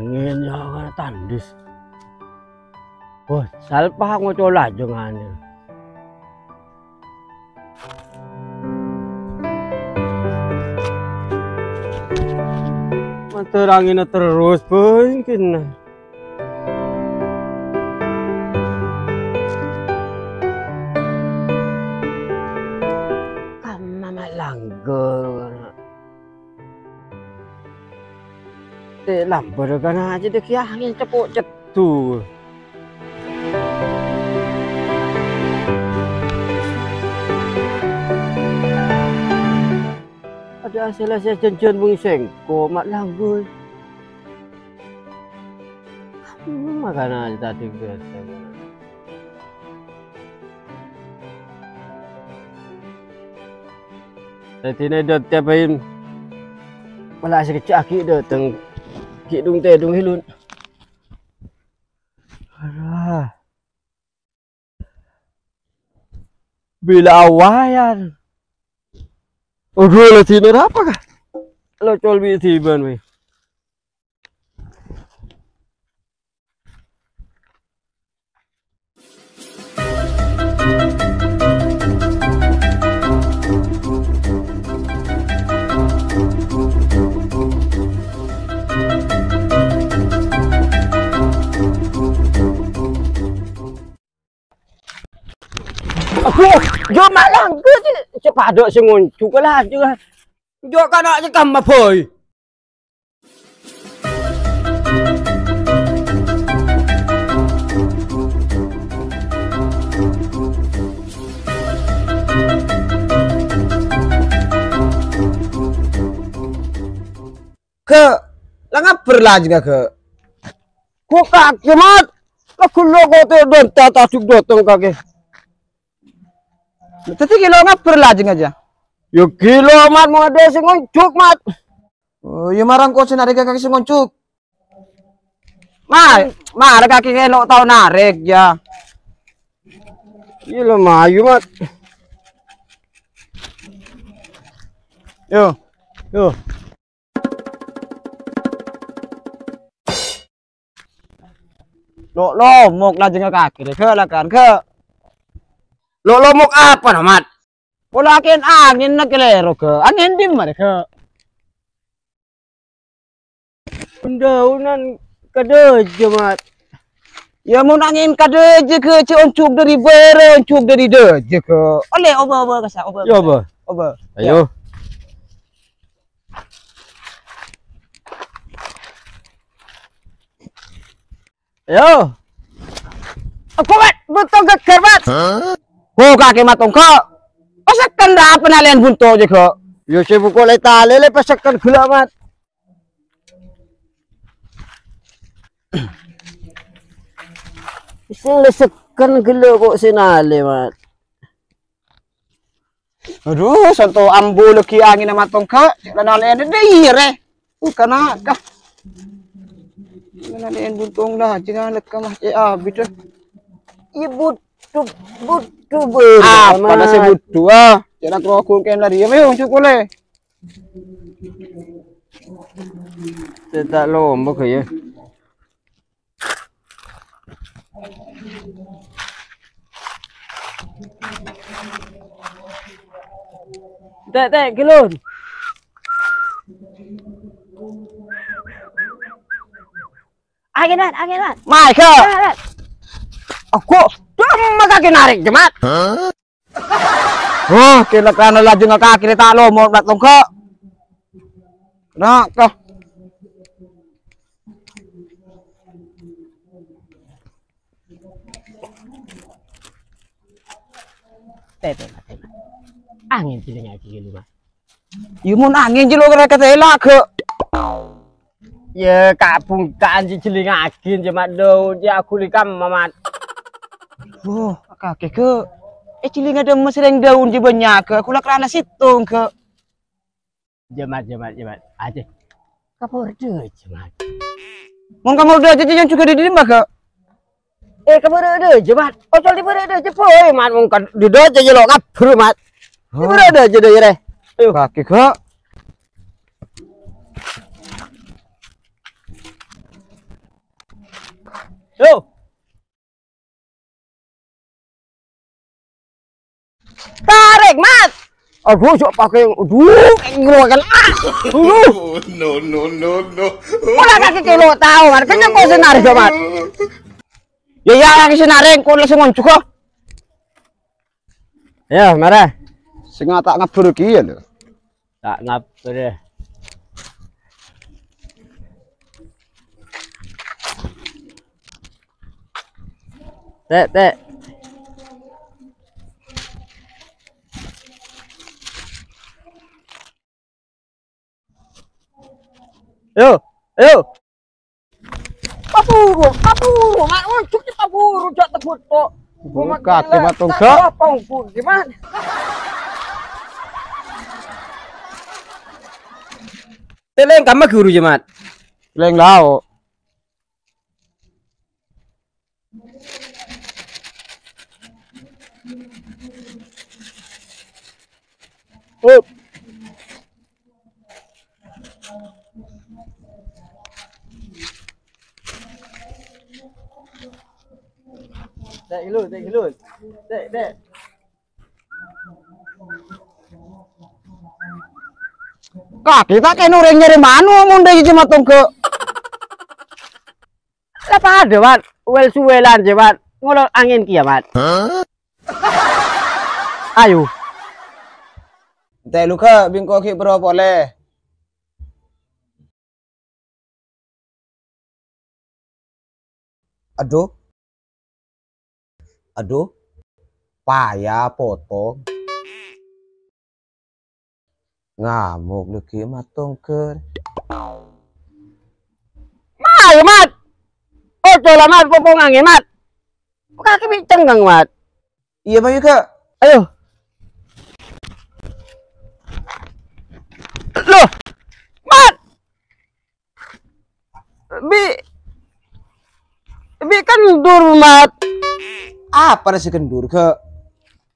angin yang tandis. Wah, salpah ngocola jengane. Terangin terus mungkin. Mama langgar. Lampu kan aja deh angin cepuk cetu. Ada hasil janjian sengko mak langgar. Makan aja tadi biasa. Tadi ni dah tiapain. Malah sekecil aki datang. Kik dung teh dung hilun. Alah. Bila awayan. Oh, dulu sini apa kah? Lo col bi tiban weh. Aku jo malang ke cepat ada senguncu lah je. Jo kanak je kam apoi. Ke langap berlah juga ke. Ku kaki mat. Aku logo tu don tata suk dotong kaki. Tadi kilo ngapur lajeng aja. Yo kilo mat mau ada sing ngoncuk mat. Oh, yo marang kok narik kaki sing ngoncuk. Ada kaki elok tau narik ya. Iya lo mayu mat. Yo. Lo mok lajeng kaki deh ke lah kan ke. Lo mok apa namat? Polakin angin na kelero ke. Angin di mana ke? Undaunan kadeje mat. Ya mun angin kadeje ke ci oncuk dari bere, oncuk dari deje ke. Oleh oba kasa oba. Ya oba. Ayo. Ayo. Aku mat betul geger mat. Ko kaki matong ko. Pasakan dah penalian bunto je ko. Yo sibuk oleh tali le pasakan gula mat. Sing lesekan gula kok sinale mat. Aduh, santo ambu leki angin matong ka. Lanalian de re. Kana ka. Lanalian buntong dah jangan lek mah abis. Ibu pada sebut dua jangan terlalu kan lari ya memang cukup le tidak lombok ya tak kilon angin mai ke aku kaki narik jemat. Oh, kira kana laju kaki tak lo mau datang ke. Nak kah? Angin cilingnya cilu mah. Yumun angin cilu kata elak ke. Ya kapung kan ciling angin jemat do dia aku likam mamat. Oh, kakek ke. Ciling ada mesreng daun je banyak ke. Aku lah kerana situng ke. Jemat. Aja. Kapur de jemat. Mun kamu udah jajan juga di limbah ke. Kapur de jemat. Ocol di de jepoi mat mun kan di de jelok kapur mat. Di de je de. Ayo kakek ke. Yo. Tarik, Mat. Aduh, cok pakai ngeluarkan No. Wala kaki kilo tahu, Mat. Kanya ko senari do, Mat. Ya kaki senari ko langsung ngoncuk ko. Ya, marah. Sing tak ngabur iki ya lho. Tak ngabur ya. Tek. Yo. Papuru, mak uncuk di papuru jak tebut kok. Buka matung ke. Apa umpun gimana? Teleng kamu guru jemat. Leng lao. Up. Dek. Kaki tak kena orang nyari manu mun dari matung ke. Apa ada, Mat? Wel suwelan jemat. Ngolok angin kiamat. Ayo. Teh luka bingko ki bro boleh. Aduh. Payah potong. Ngamuk lagi matung ke. Ayo, Mat. Oh, coba Mat, popong angin, Mat. Kaki biceng kang, Mat. Iya Bayu Kak. Ayo. Loh. Mat. Bi kendur, Mat. Apa sih kendur ke?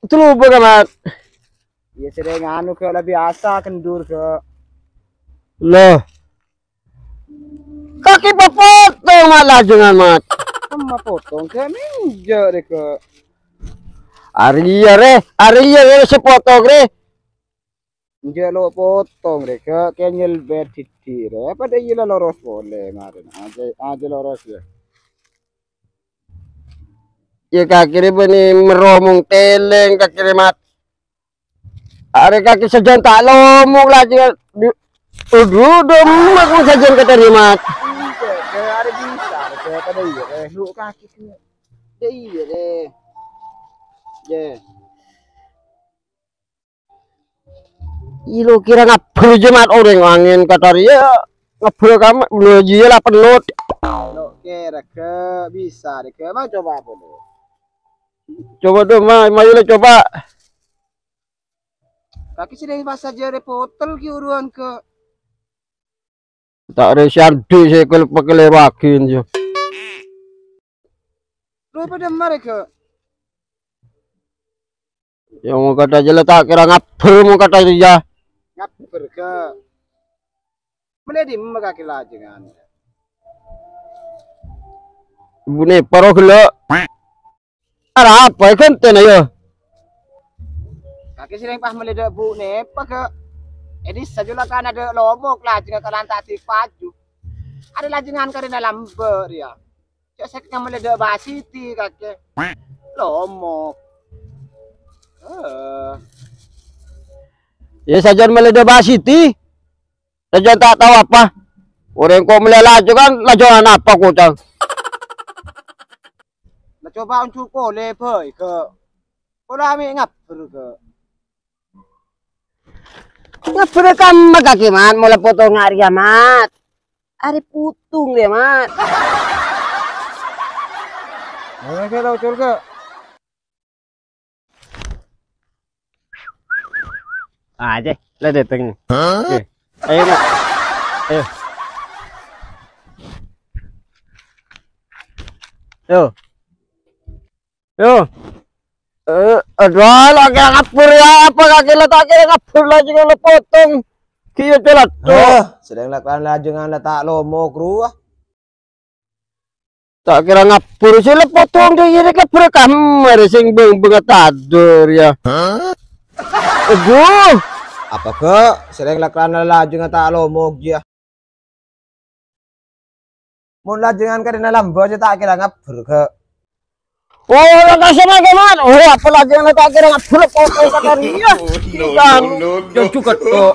Itu lupa kan, Mat. Iya sering anu ke lebih biasa kendur ke. Loh. Kaki potong malah jangan, Mat. Sama potong ke minja deh ke. Arya re sepotong re. Minja lo potong deh ke. Kenyel bertitir. Apa deh iya loros boleh kemarin. Aja loros ya. Ya kaki re bani meromong teleng kaki re, Mat. Are kaki sajan tak lomong lah jangan. Aduh, demak sajan kata re, Mat. Ke ada bisa ke pada iya deh. Lu kaki ke. Ya iya deh. Ya. Ilo kira ngapur jemat orang angin kata dia ngapur kamu menuju lah penut. Lo kira ke bisa deh ke. Mau coba apa dulu? Coba tuh maju lah coba. Kaki sini pas saja repotol ki uruan ke. Tak ada syardi saya kalau pakai lewakin je. Lu pada mereka. Yang mau kata je lah tak kira ngapur mau kata dia. Ngapur ke. Meledi kaki lagi kan. Ibu ni paruh gelo. Ada apa kan tenayo? Kaki sini pas meledak bu ne pakai. Ini sajalah kan ada lomok lah jika kalian tak paju. Ada lajengan karena lamber ya. Cak saya yang meledak basiti kakek. Lomok. Ya saja meledak basiti. Saja tak tahu apa. Orang kau melelah kan lajuan apa kocang. Nah coba untuk kole boy ke. Kalau kami ngapur ke. Ngapur kamu kaki, Mat, mulai potong hari ya, Mat. Hari putung dia, Mat. Oke lo cur ke. Aja, lah datang. Oke. Ayo, Mat. Ayo. Yo. Aduh, lagi ngapur ya, apa kaki letak kira ngapur lagi kalau potong. Kiyo telat. Sedang lakukan lajengan letak lomo kru. Tak kira ngapur sila potong dia ke kamar sing beng tadur ya. Aduh, Apa ke? Sering lakrana laju nga tak lomog ya. Mun lajengan ka rin alam ba, tak kira ngapur ke. oh lang kasi magaman. Oh, apa lagi yang tak kira ngapur potong ka kariya. Yang cukup to.